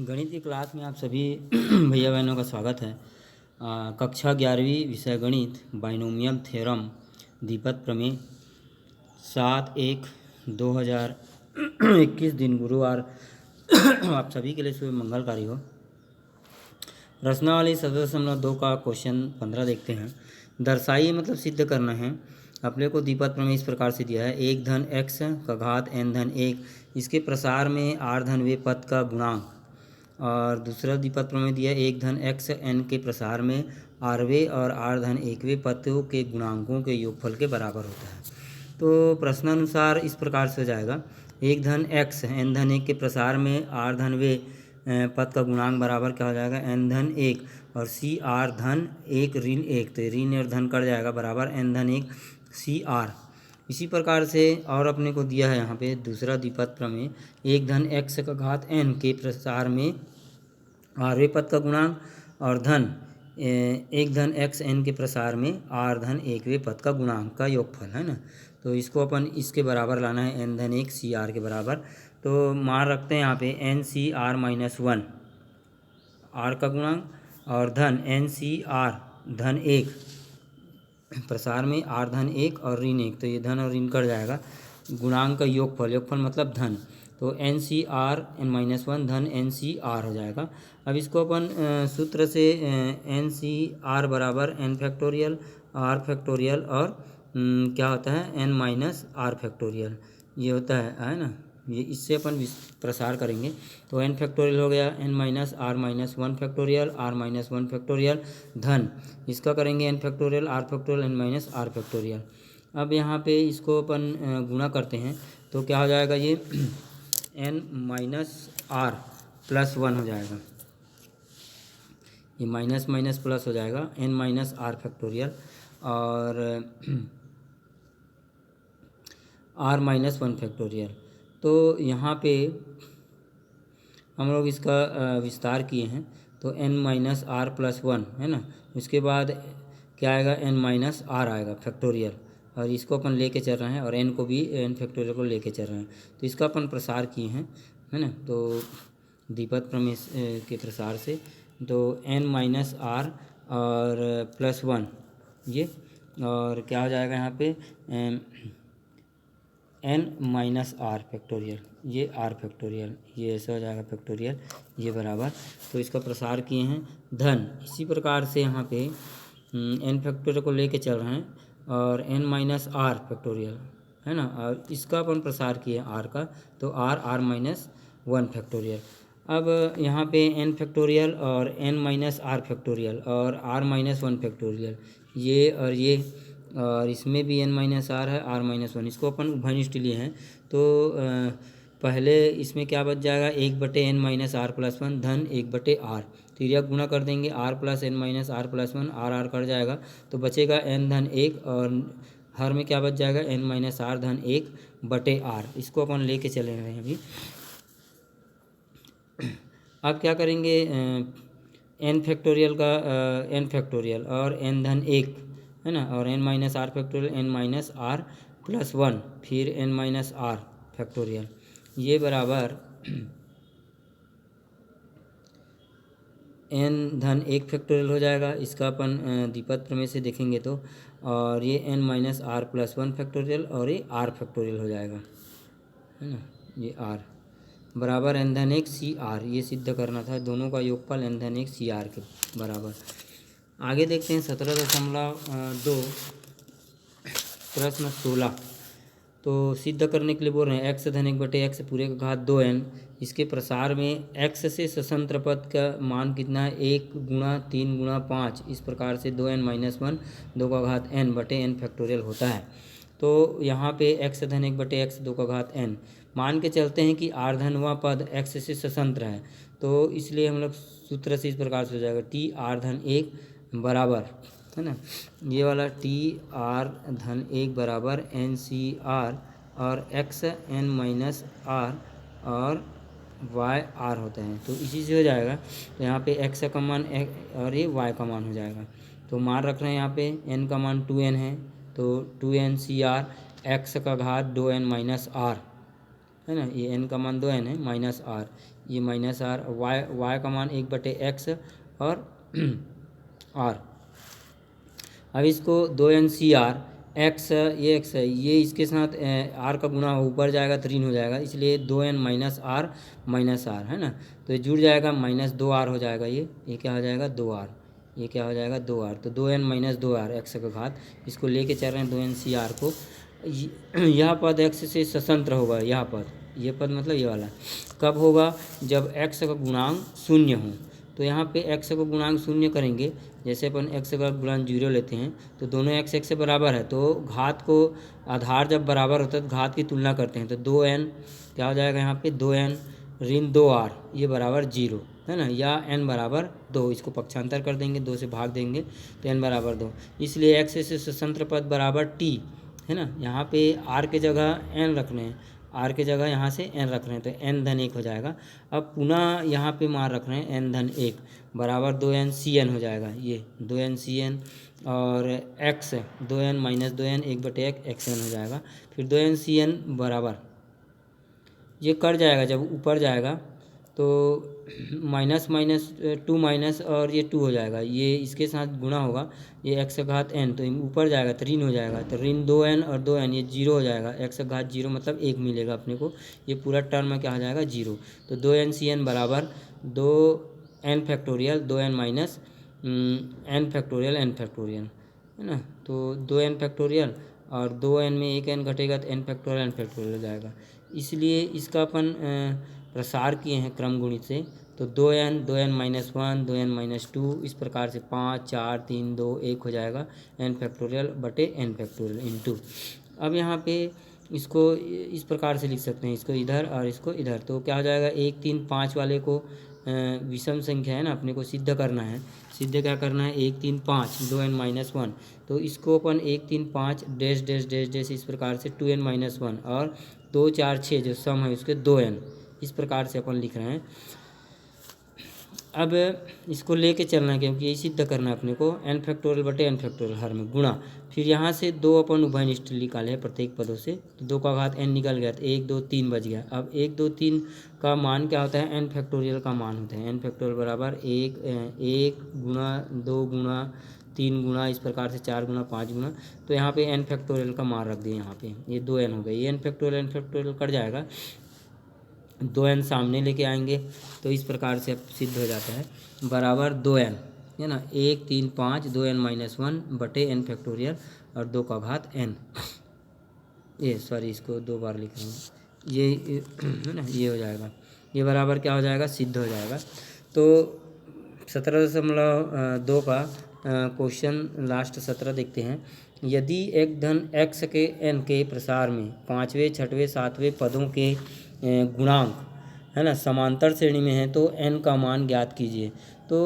गणित की क्लास में आप सभी भैया बहनों का स्वागत है। कक्षा 11वीं विषय गणित बाइनोमियल थ्योरम दीपक प्रमेय 7/1/2021 दिन गुरुवार आप सभी के लिए शुभ मंगलकारी हो। रचनावली 17.2 का क्वेश्चन 15 देखते हैं। दर्शाइए मतलब सिद्ध करना है। अपने को दीपक प्रमेय इस प्रकार से दिया है, 1 धन x का घात n धन 1 इसके प्रसार में r धन वे पद का गुणांक। और दूसरा दीपक प्रमेय दिया 1 धन x n के प्रसार में rवे और r धन 1वें पदों के गुणांकों के योगफल के बराबर होता है। तो प्रश्नानुसार इस प्रकार से हो जाएगा, 1 धन x n धन 1 के प्रसार में r धन वे पद का गुणांक बराबर क्या हो जाएगा, n धन 1 और सी आर धन 1 ऋण 1, तो ऋण और धन कट जाएगा बराबर n धन 1 सी आर। इसी प्रकार से और अपने को दिया है यहाँ पे दूसरा द्विपद प्रमेय, 1 धन x का घात n के प्रसार में rवें पद का गुणांक और धन 1 धन x n के प्रसार में r धन 1वें पद का गुणांक का योगफल है ना। तो इसको अपन इसके बराबर लाना है, n धन 1 सी आर के बराबर। तो मान रखते हैं यहाँ पे n C R minus 1 r का गुणांक और धन n सी आर धन 1 प्रसार में r धन 1 और ऋण 1, तो ये धन और ऋण कट जाएगा, गुणांक का योगफल, योगफल मतलब धन, तो n C R n minus 1 धन n सी आर हो जाएगा। अब इसको अपन सूत्र से n सी आर बराबर n फैक्टोरियल r फैक्टोरियल और क्या होता है n माइनस आर फैक्टोरियल, ये होता है ना। ये इससे अपन प्रसार करेंगे तो n फैक्टोरियल हो गया n minus R minus 1 factorial r minus 1 factorial धन इसका करेंगे n factorial r factorial n minus R factorial. अब यहाँ पे इसको अपन गुणा करते हैं तो क्या हो जाएगा, ये n माइनस आर प्लस 1 हो जाएगा, ये माइनस माइनस प्लस हो जाएगा n माइनस आर फैक्टोरियल और r माइनस 1 फैक्टोरियल। तो यहाँ पे हम लोग इसका विस्तार किए हैं तो n माइनस आर प्लस 1 है ना, उसके बाद क्या आएगा n माइनस आर आएगा फैक्टोरियल, और इसको अपन लेके चल रहे हैं और n को भी n फैक्टोरियल को लेके चल रहे हैं, तो इसका अपन प्रसार किए हैं है ना। तो दीपक प्रमेय के प्रसार से तो n माइनस आर और प्लस 1 ये, और क्या हो जाएगा यहाँ पे n माइनस आर फैक्टोरियल, ये r फैक्टोरियल, ये ऐसा हो जाएगा फैक्टोरियल, ये बराबर, तो इसका प्रसार किए हैं धन। इसी प्रकार से यहाँ पे n फैक्टोरियल को लेके चल रहे हैं और n माइनस आर फैक्टोरियल है ना, और इसका अपन प्रसार किए r का, तो r माइनस 1 फैक्टोरियल। अब यहाँ पे n फैक्टोरियल और n माइनस आर फैक्टोरियल और r माइनस 1 फैक्टोरियल, ये और ये, और इसमें भी n माइनस आर है r माइनस 1, इसको अपन उभयनिष्ठ लिए हैं तो पहले इसमें क्या बच जाएगा, 1/n माइनस आर प्लस 1 धन 1/r, तो यह गुणा कर देंगे r plus n minus R plus 1, r cut जाएगा तो बचेगा n धन 1 और हर में क्या बच जाएगा n माइनस आर धन 1/r, इसको अपन लेके चले रहे हैं अभी। अब क्या करेंगे, n फैक्टोरियल का n फैक्टोरियल और n धन 1 है ना, और n minus R factorial n minus R plus 1 फिर n माइनस आर फैक्टोरियल, ये बराबर n धन 1 फैक्टोरियल हो जाएगा। इसका अपन द्विपद प्रमेय से देखेंगे तो, और ये n minus R plus 1 factorial और ये r फैक्टोरियल हो जाएगा है ना, ये r बराबर n धन 1 सी आर, ये सिद्ध करना था, दोनों का योगफल n धन 1 सी आर के बराबर। आगे देखते हैं 17.2 प्रश्न 16, तो सिद्ध करने के लिए बोल रहे हैं x धन 1/x पूरे का घात 2n इसके प्रसार में x से स्वतंत्र पद का मान कितना है, 1 गुणा 3 गुणा 5, इस प्रकार से 2n माइनस 1 2 का घात n बटे n फैक्टोरियल होता है। तो यहाँ पे x धन 1/x 2 का घात n मान के चलते हैं कि r धनवा पद x से स्वतंत्र है, तो इसलिए हम लोग सूत्र से इस प्रकार से हो जाएगा t r धन 1 बराबर है ना, ये वाला t r धन 1 बराबर n सी आर और x n माइनस आर और y r होता है, तो इसी से हो जाएगा। तो यहाँ पे x का मान और ये y का मान हो जाएगा, तो मान रख रहे हैं यहाँ पे n का मान 2n है, तो 2n सी आर x का घात 2n माइनस आर है ना, ये n का मान 2n है माइनस आर, ये माइनस आर, वाई का मान 1/x और आर। अब इसको 2n/CR, एक्स ये एक्स है, ये इसके साथ आर का गुणा ऊपर जाएगा तो ऋण हो जाएगा, इसलिए 2n माइनस आर है ना, तो ये जुड़ जाएगा -2r हो जाएगा। ये क्या हो जाएगा 2r, ये क्या हो जाएगा 2r, तो 2n - 2r एक्स का घात, इसको लेके चल रहे हैं 2n/CR को। यह पद एक्स से स्वतंत्र होगा, यह पद, ये पद मतलब ये वाला कब होगा, जब एक्स का गुणांक शून्य हो। तो यहाँ पे एक्स का गुणांक शून्य करेंगे, जैसे अपन एक्स का गुणांक 0 लेते हैं तो दोनों एक्स से बराबर है, तो घात को आधार जब बराबर होता है तो घात की तुलना करते हैं, तो 2n क्या हो जाएगा यहाँ पे 2n ऋण 2r ये बराबर 0 है ना, या n बराबर 2, इसको पक्षांतर कर देंगे, 2 से भाग देंगे तो n बराबर 2, इसलिए एक्स से स्वतंत्र पद बराबर t है ना। यहाँ पे r के जगह n रखने हैं, आर के जगह यहाँ से n रख रहे हैं तो n-1 हो जाएगा। अब पुनः यहाँ पे मान रख रहे हैं n-1 बराबर 2n/CN हो जाएगा, ये 2n/CN और x 2n - 2n 1/xn हो जाएगा। फिर 2n/CN बराबर ये कट जाएगा, जब ऊपर जाएगा तो -2 माइनस और ये 2 हो जाएगा, ये इसके साथ गुणा होगा, ये x का घात n, तो ऊपर जाएगा तो ऋण हो जाएगा, तो ऋण 2n और 2n ये 0 हो जाएगा, x का घात 0 मतलब 1 मिलेगा अपने को, ये पूरा टर्म में क्या हो जाएगा 0। तो 2n/CN बराबर 2n factorial 2n minus n factorial है ना, तो 2n फैक्टोरियल और 2n में एक n घटेगा तो n फैक्टोरियल हो जाएगा। इसलिए इसका अपन प्रसार किए हैं क्रम गुणित से, तो 2n 2n-1 2n - 2 इस प्रकार से 5 4 3 2 1 हो जाएगा n फैक्टोरियल बटे n फैक्टोरियल इंटू। अब यहाँ पे इसको इस प्रकार से लिख सकते हैं, इसको इधर और इसको इधर, तो क्या हो जाएगा 1 3 5 वाले को विषम संख्या है ना, अपने को सिद्ध करना है, सिद्ध क्या करना है 1 3 5 2n - 1, तो इसको अपन 1 3 5 डैश डैश डैश डैश इस प्रकार से 2n - 1 और 2 4 6 जो सम है उसके 2n इस प्रकार से अपन लिख रहे हैं। अब इसको लेके चलना है क्योंकि ये सिद्ध करना है अपने को, n फैक्टोरियल बटे n फैक्टोरियल हर में गुणा, फिर यहाँ से 2 अपन उभयनिष्ठ निकाले हैं प्रत्येक पदों से, तो 2 का घात n निकल गया तो 1 2 3 बच गया। अब 1 2 3 का मान क्या होता है, n फैक्टोरियल का मान होता है, n फैक्टोरियल बराबर 1 गुणा 2 गुणा 3 गुणा इस प्रकार से 4 गुणा 5 गुणा, तो यहाँ पे n फैक्टोरियल का मान रख दिए, यहाँ पे ये 2n हो गए, ये n फैक्टोरियल कट जाएगा, 2n सामने लेके आएंगे तो इस प्रकार से अब सिद्ध हो जाता है बराबर 2n है ना, 1 3 5 2n - 1 बटे n फैक्टोरियल और 2 का घात n, ये सॉरी इसको 2 बार लिख रहा हूँ, ये है ना, ये हो जाएगा, ये बराबर क्या हो जाएगा सिद्ध हो जाएगा। तो 17.2 का क्वेश्चन लास्ट 17 देखते हैं। यदि एक धन x के n के प्रसार में 5वें 6वें 7वें पदों के गुणांक है ना समांतर श्रेणी में है तो n का मान ज्ञात कीजिए। तो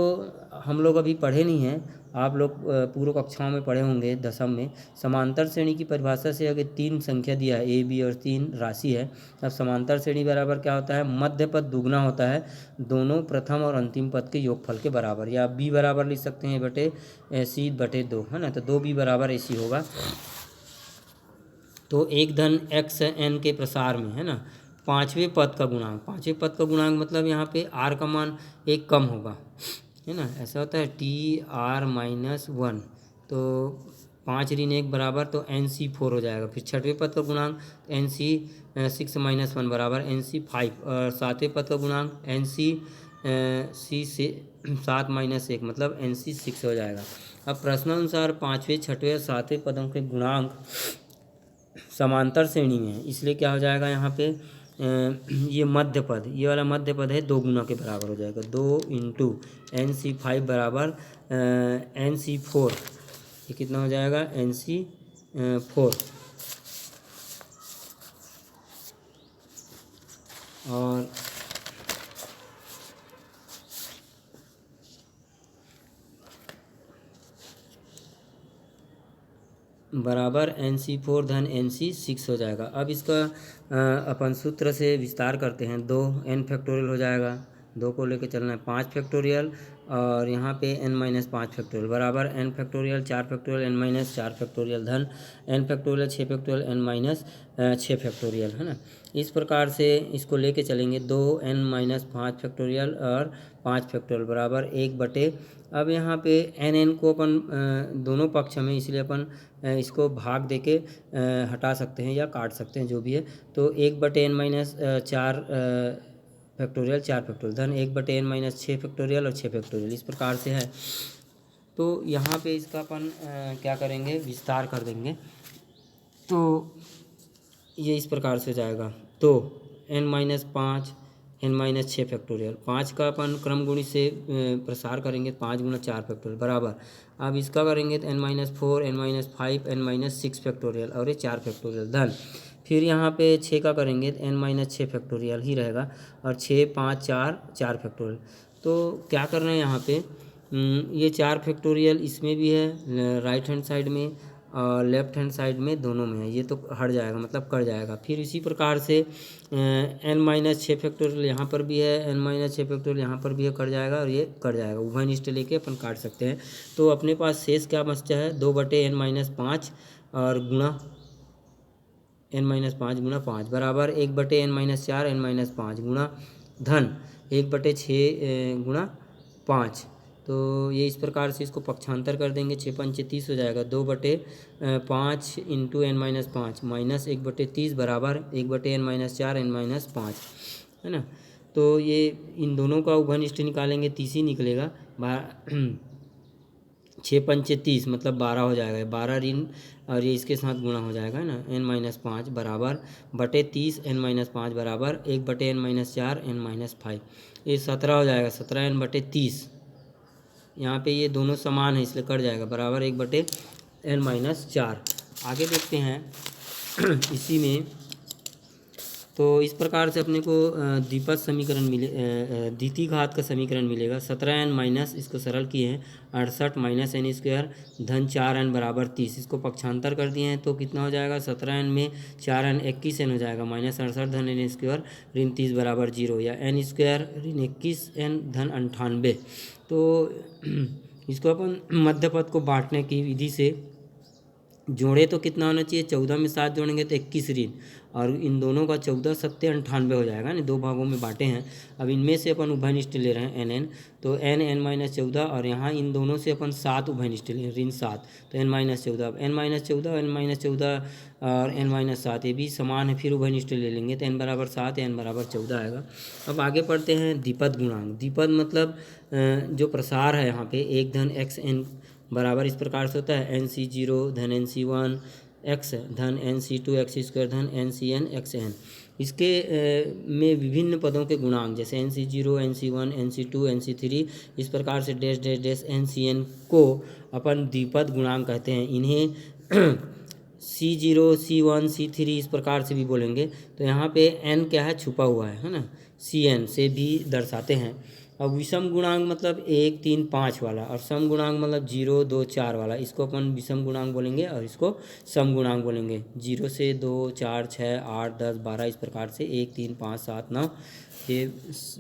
हम लोग अभी पढ़े नहीं हैं, आप लोग पूर्व कक्षाओं में पढ़े होंगे दसम में, समांतर श्रेणी की परिभाषा से अगर 3 संख्या दिया है a b और 3 राशि है, अब समांतर श्रेणी बराबर क्या होता है, मध्य पद दुगना होता है दोनों प्रथम और अंतिम पद के योगफल के बराबर, या b बराबर लिख सकते हैं बटे c बटे 2 है ना, तो 2b बराबर ac होगा। तो एक धन x n के प्रसार में है ना 5वें पद का गुणांक, 5वें पद का गुणांक मतलब यहाँ पे r का मान एक कम होगा है ना, ऐसा होता है TR-1, तो 5 ऋण 1 बराबर तो NC4 हो जाएगा। फिर 6वें पद का गुणांक NC6 - 1 बराबर NC5, और 7वें पद का गुणांक NC से 7 - 1 मतलब NC6 हो जाएगा। अब प्रश्नानुसार 5वें 6वें और 7वें पदों के गुणांक समांतर श्रेणी में है, इसलिए क्या हो जाएगा यहाँ पे ये मध्य पद, ये वाला मध्य पद है 2 गुना के बराबर हो जाएगा, 2 × NC5 बराबर NC4, ये कितना हो जाएगा NC4, और बराबर NC4 धन NC6 हो जाएगा। अब इसका अपन सूत्र से विस्तार करते हैं, 2n फैक्टोरियल हो जाएगा, 2 को लेकर चलना है 5 फैक्टोरियल, और यहाँ पे n - 5 फैक्टोरियल बराबर n factorial 4 factorial n - 4 factorial धन n factorial 6 factorial n - 6 factorial है ना। इस प्रकार से इसको लेके चलेंगे 2n-5 फैक्टोरियल और 5 फैक्टोरियल बराबर 1/। अब यहाँ पे n को अपन दोनों पक्ष में, इसलिए अपन इसको भाग देके हटा सकते हैं या काट सकते हैं, जो भी है। तो 1/n-4 फैक्टोरियल 4 फैक्टोरियल धन 1/n-6 फैक्टोरियल और 6 फैक्टोरियल, इस प्रकार से है। तो यहाँ पे इसका अपन क्या करेंगे, विस्तार कर देंगे। तो ये इस प्रकार से जाएगा। तो n-5 n-6 फैक्टोरियल, 5 का अपन क्रम गुणी से प्रसार करेंगे, 5 × 4 फैक्टोरियल बराबर। अब इसका करेंगे तो n-4 n-5 n-6 फैक्टोरियल और ये 4 फैक्टोरियल धन। फिर यहाँ पे 6 का करेंगे तो n-6 फैक्टोरियल ही रहेगा और 6 5 4 फैक्टोरियल। तो क्या करना है यहाँ पे, ये 4 फैक्टोरियल इसमें भी है राइट हैंड साइड में और लेफ्ट हैंड साइड में, दोनों में है। ये तो हट जाएगा, मतलब कट जाएगा। फिर इसी प्रकार से n-6 फैक्टोरियल यहाँ पर भी है, n-6 फैक्टोरियल यहाँ पर भी है, कट जाएगा और ये कट जाएगा। उभयनिष्ठ लेके अपन काट सकते हैं। तो अपने पास शेष क्या बचता है, 2/n-5 और गुणा n-5 गुणा 5 बराबर 1/n-4 n-5 गुणा धन 1/6 गुणा 5। तो ये इस प्रकार से इसको पक्षांतर कर देंगे, 6×5 = 30 हो जाएगा। 2/5 × n-5 माइनस 1/30 बराबर 1/n-4 n-5, है ना। तो ये इन दोनों का उभयनिष्ठ निकालेंगे, 30 ही निकलेगा। 6×5 = 30 मतलब 12 हो जाएगा, 12 ऋण और ये इसके साथ गुणा हो जाएगा, है ना। n-5 बराबर बटे 30 n-5 बराबर 1/n-4 n-5, ये 17 हो जाएगा। 17n/30, यहाँ पे ये दोनों समान है इसलिए कट जाएगा, बराबर 1/n-4। आगे देखते हैं इसी में। तो इस प्रकार से अपने को द्विपद समीकरण मिले, द्वितीय घात का समीकरण मिलेगा। 17n माइनस, इसको सरल किए हैं, 68 माइनस n² धन 4n बराबर 30। इसको पक्षांतर कर दिए हैं तो कितना हो जाएगा, 17n में 4n 21n हो जाएगा, माइनस 68 धन n² ऋण 30 बराबर 0, या n² ऋण 21n धन 98। तो इसको अपन मध्य पद को बांटने की विधि से जोड़े तो कितना होना चाहिए, 14 में 7 जोड़ेंगे तो 21 ऋण, और इन दोनों का 14 × 7 = 98 हो जाएगा ना। 2 भागों में बांटे हैं। अब इनमें से अपन उभयनिष्ठ ले रहे हैं n, तो n-14 और यहाँ इन दोनों से अपन 7 उभयनिष्ठ ले ऋण 7, तो n-14। अब n-14 n-14 और n-7 ये भी समान है, फिर उभयनिष्ठ ले लेंगे तो n बराबर 7 n बराबर 14 आएगा। अब आगे पढ़ते हैं द्विपद गुणांक। द्विपद मतलब जो प्रसार है यहाँ पे 1 धन xn बराबर इस प्रकार से होता है, nc0 धन nc1 x धन nc2 x² धन ncn xn। इसके में विभिन्न पदों के गुणांक जैसे nc0 nc1 nc2 nc3 इस प्रकार से डैश डैश डैश ncn को अपन द्विपद गुणांक कहते हैं। इन्हें c0 c1 c3 इस प्रकार से भी बोलेंगे। तो यहाँ पे n क्या है, छुपा हुआ है ना, cn से भी दर्शाते हैं। अब विषम गुणांक मतलब 1 3 5 वाला, और सम गुणांक मतलब 0 2 4 वाला, इसको अपन विषम गुणांक बोलेंगे और इसको सम गुणांक बोलेंगे। 0 से 2 4 6 8 10 12 इस प्रकार से 1 3 5 7 9 ये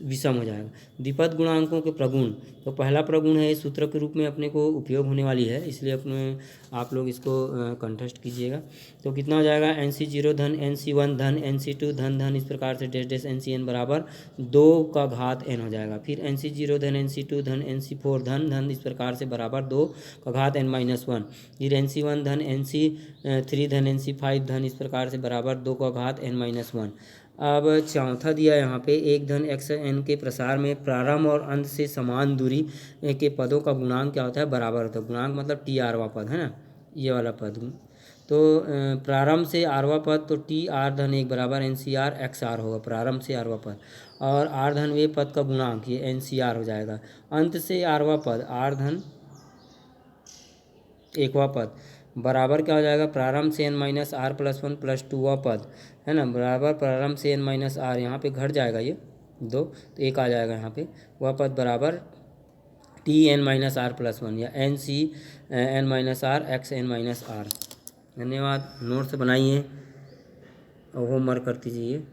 विषम हो जाएगा। द्विपद गुणांकों के प्रगुण, तो पहला प्रगुण है सूत्र के रूप में अपने को उपयोग होने वाली है, इसलिए अपने आप लोग इसको कंठस्थ कीजिएगा। तो कितना हो जाएगा, nc0 धन nc1 धन nc2 धन धन इस प्रकार से डैश डैश ncn बराबर 2 का घात n हो जाएगा। फिर nc0 धन nc2 धन nc4 धन धन इस प्रकार से बराबर 2 का घात n-1। फिर nc1 धन nc3 धन nc5 धन इस प्रकार से बराबर 2 का घात n-1। अब चौथा दिया यहाँ पे 1 धन xn के प्रसार में प्रारंभ और अंत से समान दूरी के पदों का गुणांक क्या होता है, बराबर होता है। गुणांक मतलब t_r पद है ना, ये वाला पद। तो प्रारंभ से r पद तो t_r धन 1 बराबर ncr xr होगा, प्रारंभ से r पद, और r धन वे पद का गुणांक ये ncr हो जाएगा। अंत से r पद r धन 1वां पद बराबर क्या हो जाएगा, प्रारंभ से n-r + 1 + 2वां पद है ना, बराबर प्रारंभ से n-r, यहाँ पे घट जाएगा ये 2 तो 1 आ जाएगा यहाँ पे, वह पद बराबर t(n-r + 1) या nc(n-r xn-r)। धन्यवाद। नोट्स बनाइए और होमवर्क करते जाइए।